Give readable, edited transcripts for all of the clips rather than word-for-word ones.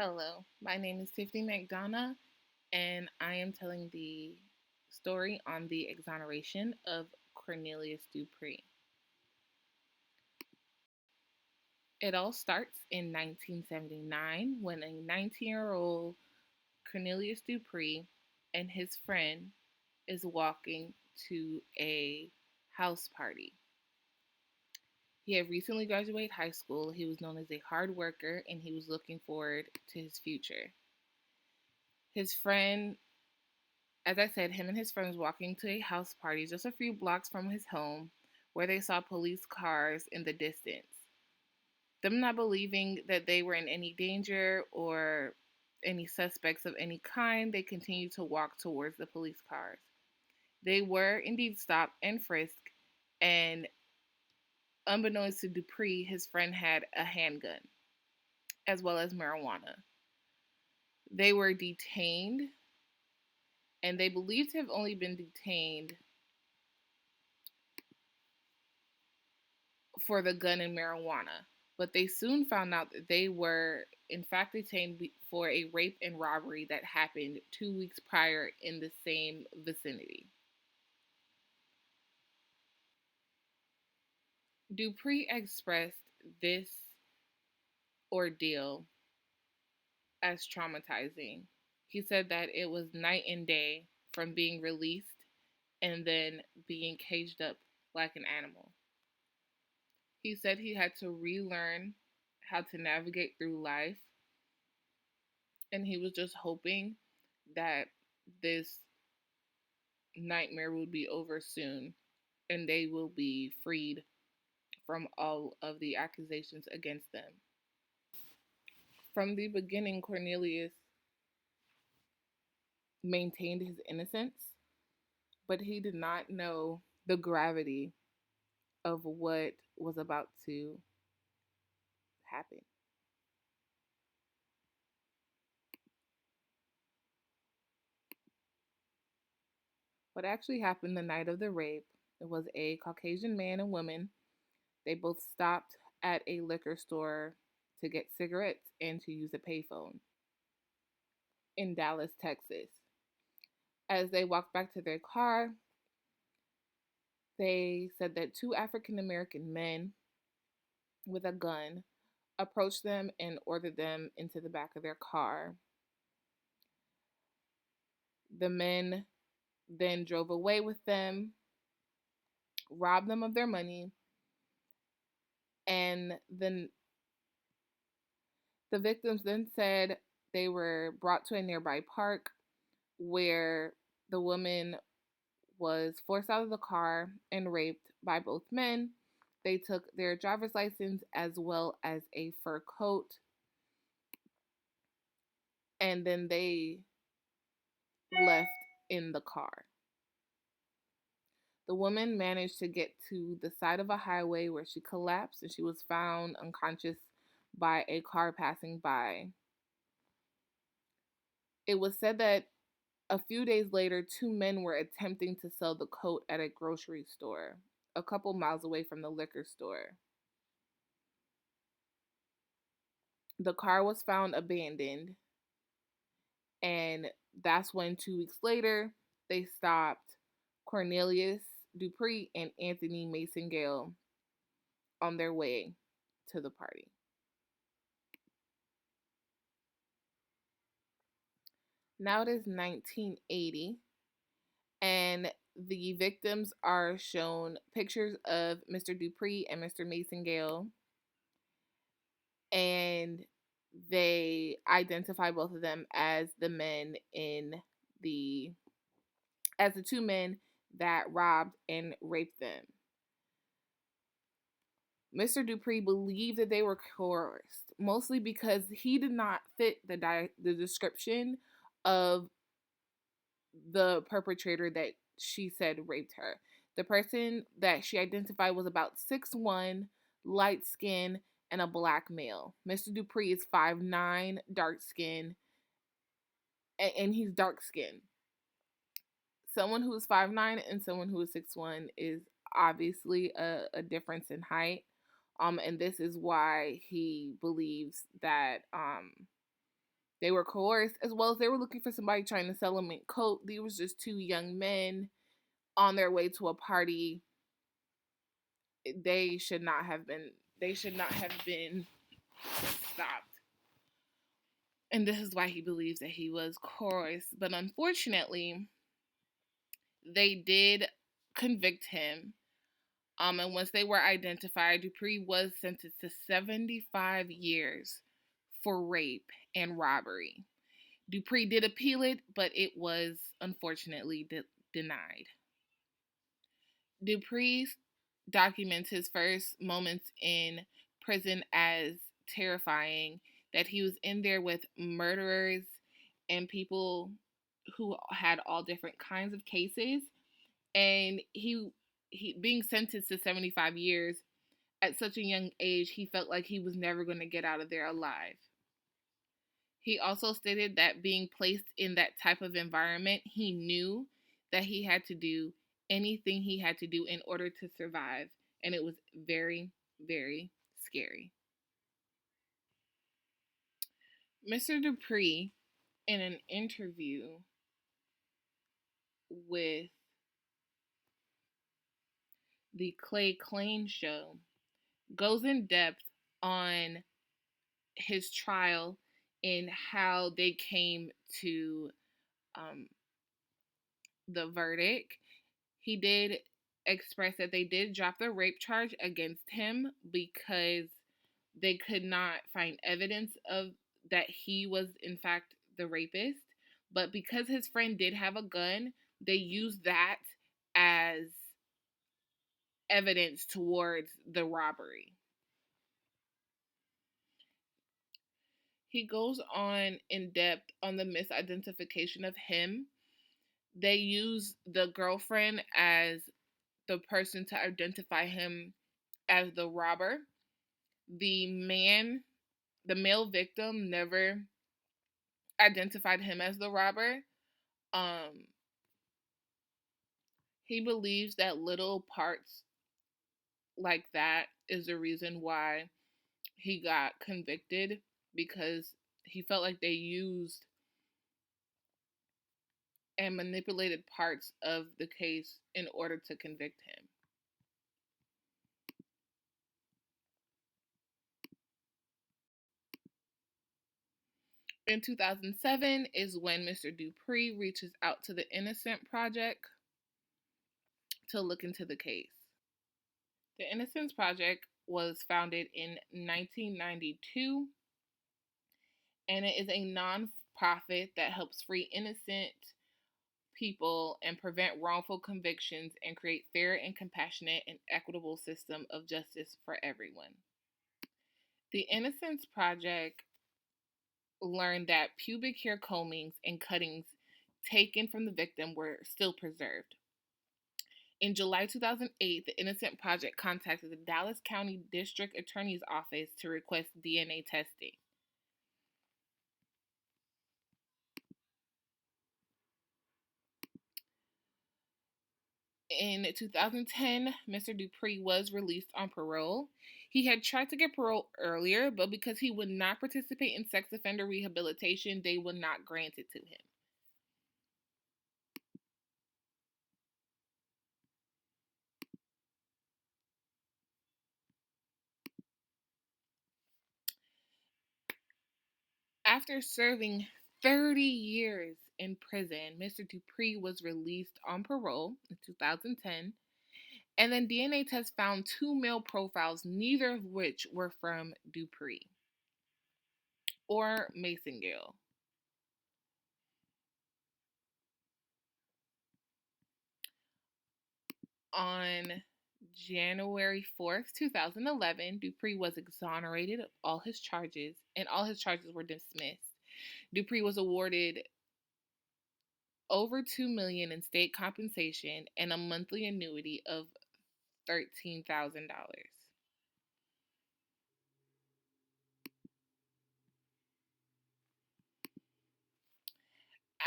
Hello, my name is Tiffany McDonough, and I am telling the story on the exoneration of Cornelious Dupree. It all starts in 1979 when a 19-year-old Cornelious Dupree and his friend is walking to a house party. He had recently graduated high school, he was known as a hard worker, and he was looking forward to his future. His friend As I said, him and his friends walking to a house party just a few blocks from his home where they saw police cars in the distance. Them not believing that they were in any danger or any suspects of any kind, they continued to walk towards the police cars. They were indeed stopped and frisked, and unbeknownst to Dupree, his friend had a handgun as well as marijuana. They were detained, and they believed to have only been detained for the gun and marijuana, but they soon found out that they were, in fact, detained for a rape and robbery that happened 2 weeks prior in the same vicinity. Dupree expressed this ordeal as traumatizing. He said that it was night and day from being released and then being caged up like an animal. He said he had to relearn how to navigate through life, and he was just hoping that this nightmare will be over soon and they will be freed from all of the accusations against them. From the beginning, Cornelius maintained his innocence, but he did not know the gravity of what was about to happen. What actually happened the night of the rape, it was a Caucasian man and woman. They both stopped at a liquor store to get cigarettes and to use a payphone in Dallas, Texas. As they walked back to their car, they said that two African American men with a gun approached them and ordered them into the back of their car. The men then drove away with them, robbed them of their money, and then the victims then said they were brought to a nearby park where the woman was forced out of the car and raped by both men. They took their driver's license as well as a fur coat, and then they left in the car. The woman managed to get to the side of a highway where she collapsed and she was found unconscious by a car passing by. It was said that a few days later, two men were attempting to sell the coat at a grocery store a couple miles away from the liquor store. The car was found abandoned, and that's when 2 weeks later they stopped Cornelius Dupree and Anthony Mason Gale on their way to the party. Now it is 1980, and the victims are shown pictures of Mr. Dupree and Mr. Mason Gale, and they identify both of them as the the two men that robbed and raped them. Mr. Dupree believed that they were coerced, mostly because he did not fit the description of the perpetrator that she said raped her. The person that she identified was about 6'1", light skin, and a black male. Mr. Dupree is 5'9", dark skin, and he's dark skinned. Someone who is 5'9" and someone who is 6'1" is obviously a difference in height. And this is why he believes that They were coerced, as well as they were looking for somebody trying to sell a mink coat. These was just two young men on their way to a party. They should not have been. They should not have been stopped. And this is why he believes that he was coerced. But unfortunately, they did convict him. And once they were identified, Dupree was sentenced to 75 years for rape and robbery. Dupree did appeal it, but it was unfortunately denied. Dupree documents his first moments in prison as terrifying, that he was in there with murderers and people who had all different kinds of cases, and he being sentenced to 75 years at such a young age, he felt like he was never going to get out of there alive. He also stated that being placed in that type of environment, he knew that he had to do anything he had to do in order to survive, and it was very, very scary. Mr. Dupree, in an interview with the Clay Klein show, goes in depth on his trial and how they came to um, the verdict. He did express that they did drop the rape charge against him because they could not find evidence of that he was in fact the rapist. But because his friend did have a gun, they used that as evidence towards the robbery. He goes on in depth on the misidentification of him. They use the girlfriend as the person to identify him as the robber. The male victim, never identified him as the robber. Um, he believes that little parts like that is the reason why he got convicted, because he felt like they used and manipulated parts of the case in order to convict him. In 2007 is when Mr. Dupree reaches out to the Innocent Project to look into the case. The Innocence Project was founded in 1992, and it is a non-profit that helps free innocent people and prevent wrongful convictions and create fair and compassionate and equitable system of justice for everyone. The Innocence Project learned that pubic hair combings and cuttings taken from the victim were still preserved. In July 2008, the Innocent Project contacted the Dallas County District Attorney's Office to request DNA testing. In 2010, Mr. Dupree was released on parole. He had tried to get parole earlier, but because he would not participate in sex offender rehabilitation, they would not grant it to him. After serving 30 years in prison, Mr. Dupree was released on parole in 2010, and then DNA tests found two male profiles, neither of which were from Dupree or Masongill. On January 4th, 2011, Dupree was exonerated of all his charges, and all his charges were dismissed. Dupree was awarded over $2 million in state compensation and a monthly annuity of $13,000.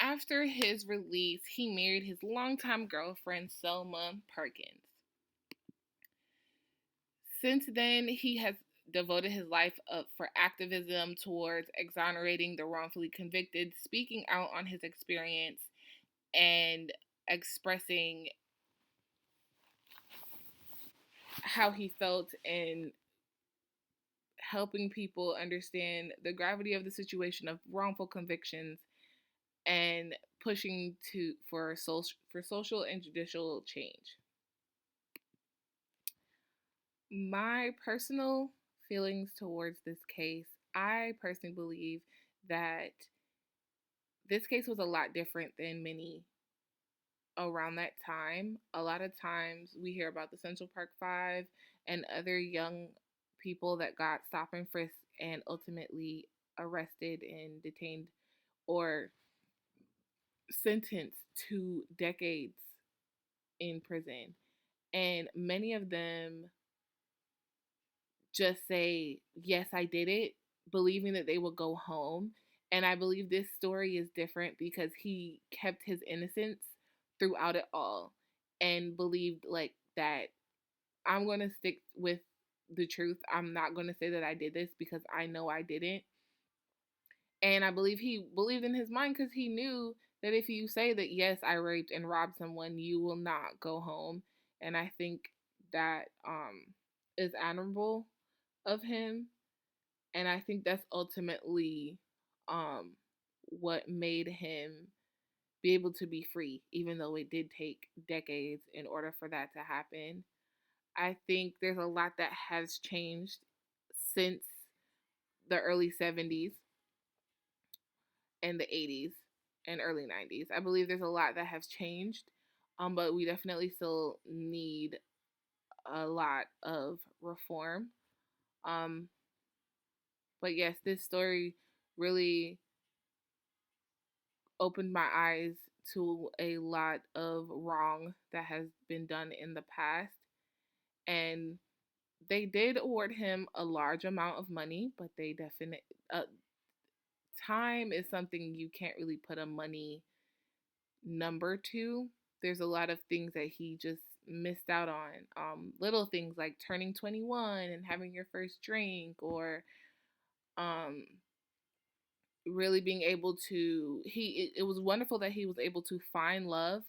After his release, he married his longtime girlfriend, Selma Perkins. Since then, he has devoted his life up for activism towards exonerating the wrongfully convicted, speaking out on his experience, and expressing how he felt and helping people understand the gravity of the situation of wrongful convictions and pushing to for social and judicial change. My personal feelings towards this case, I personally believe that this case was a lot different than many around that time. A lot of times we hear about the Central Park Five and other young people that got stop and frisked and ultimately arrested and detained or sentenced to decades in prison. And many of them just say, yes, I did it, believing that they will go home. And I believe this story is different because he kept his innocence throughout it all and believed like that I'm going to stick with the truth. I'm not going to say that I did this because I know I didn't. And I believe he believed in his mind because he knew that if you say that, yes, I raped and robbed someone, you will not go home. And I think that is admirable of him. And I think that's ultimately um, what made him be able to be free, even though it did take decades in order for that to happen. I think there's a lot that has changed since the early 70s and the 80s and early 90s. I believe there's a lot that has changed, but we definitely still need a lot of reform. Um, but yes, this story really opened my eyes to a lot of wrong that has been done in the past. And they did award him a large amount of money, but they definitely time is something you can't really put a money number to. There's a lot of things that he just missed out on. Little things like turning 21 and having your first drink, or um, really being able to. It was wonderful that he was able to find love,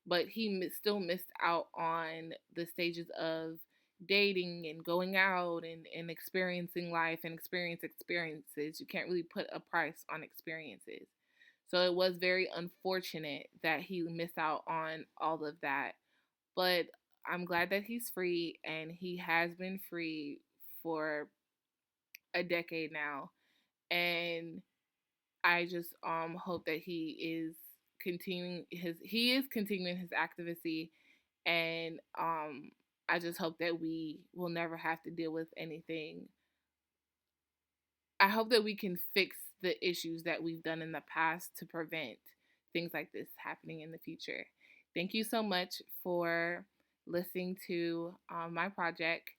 but he still missed out on the stages of dating and going out and experiencing life and experiences. You can't really put a price on experiences. So it was very unfortunate that he missed out on all of that. But I'm glad that he's free, and he has been free for a decade now. And I just hope that he is continuing his activism, and I just hope that we will never have to deal with anything. I hope that we can fix the issues that we've done in the past to prevent things like this happening in the future. Thank you so much for listening to my project.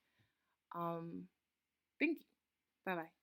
Thank you. Bye bye.